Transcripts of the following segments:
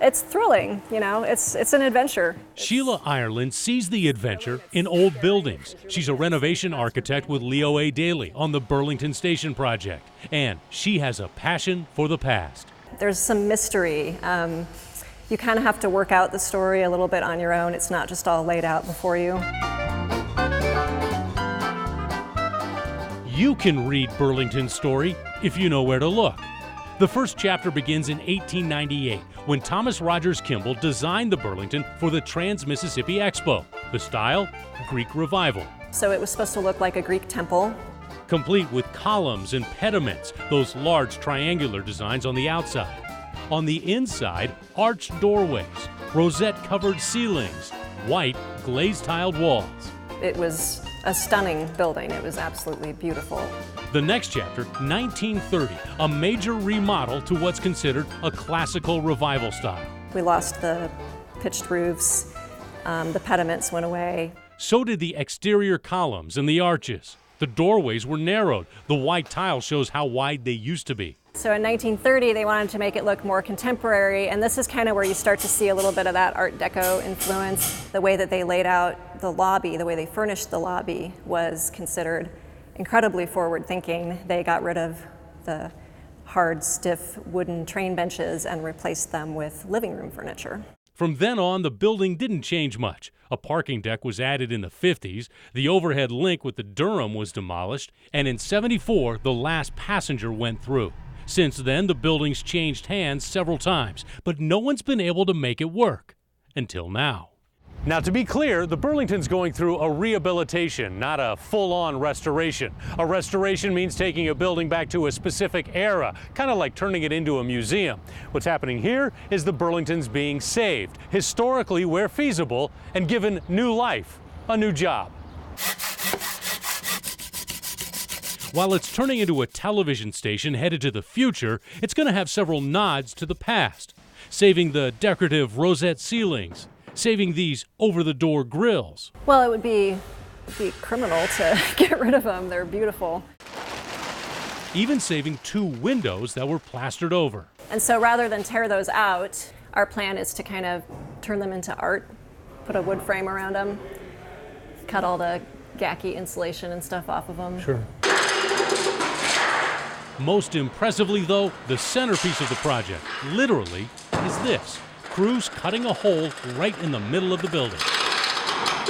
It's thrilling, it's an adventure. Sheila Ireland sees the adventure in old buildings. She's a renovation architect with Leo A. Daly on the Burlington Station project, and she has a passion for the past. There's some mystery. You kind of have to work out the story a little bit on your own. It's not just all laid out before you. You can read Burlington's story if you know where to look. The first chapter begins in 1898 when Thomas Rogers Kimball designed the Burlington for the Trans-Mississippi Expo. The style, Greek Revival. So it was supposed to look like a Greek temple. Complete with columns and pediments, those large triangular designs on the outside. On the inside, arched doorways, rosette-covered ceilings, white glazed-tiled walls. It was a stunning building. It was absolutely beautiful. The next chapter, 1930, a major remodel to what's considered a classical revival style. We lost the pitched roofs, the pediments went away. So did the exterior columns and the arches. The doorways were narrowed. The white tile shows how wide they used to be. So in 1930, they wanted to make it look more contemporary, and this is kind of where you start to see a little bit of that Art Deco influence. The way that they laid out the lobby, the way they furnished the lobby was considered incredibly forward-thinking. They got rid of the hard, stiff wooden train benches and replaced them with living room furniture. From then on, the building didn't change much. A parking deck was added in the 50s, the overhead link with the Durham was demolished, and in '74, the last passenger went through. Since then, the building's changed hands several times, but no one's been able to make it work. Until now. Now, to be clear, the Burlington's going through a rehabilitation, not a full-on restoration. A restoration means taking a building back to a specific era, kind of like turning it into a museum. What's happening here is the Burlington's being saved, historically where feasible, and given new life, a new job. While it's turning into a television station headed to the future, it's going to have several nods to the past, saving the decorative rosette ceilings, saving these over-the-door grills. Well, it would be criminal to get rid of them. They're beautiful. Even saving 2 windows that were plastered over. And so rather than tear those out, our plan is to kind of turn them into art, put a wood frame around them, cut all the gacky insulation and stuff off of them. Sure. Most impressively, though, the centerpiece of the project, literally, is this. Crews cutting a hole right in the middle of the building.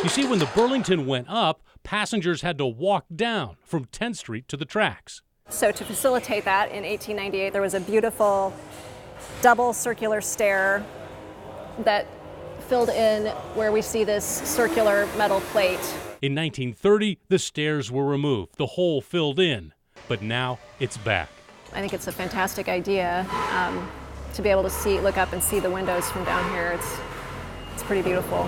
You see, when the Burlington went up, passengers had to walk down from 10th Street to the tracks. So to facilitate that, in 1898, there was a beautiful double circular stair that filled in where we see this circular metal plate. In 1930, the stairs were removed, the hole filled in, but now it's back. I think it's a fantastic idea. To be able to look up and see the windows from down here, it's pretty beautiful.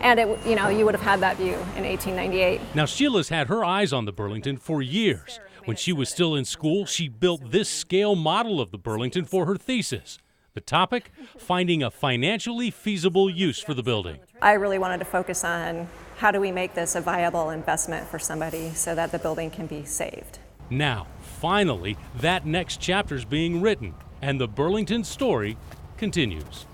And you would have had that view in 1898. Now, Sheila's had her eyes on the Burlington for years. When she was still in school, she built this scale model of the Burlington for her thesis. The topic, finding a financially feasible use for the building. I really wanted to focus on how do we make this a viable investment for somebody so that the building can be saved. Now, finally, that next chapter's being written, and the Burlington story continues.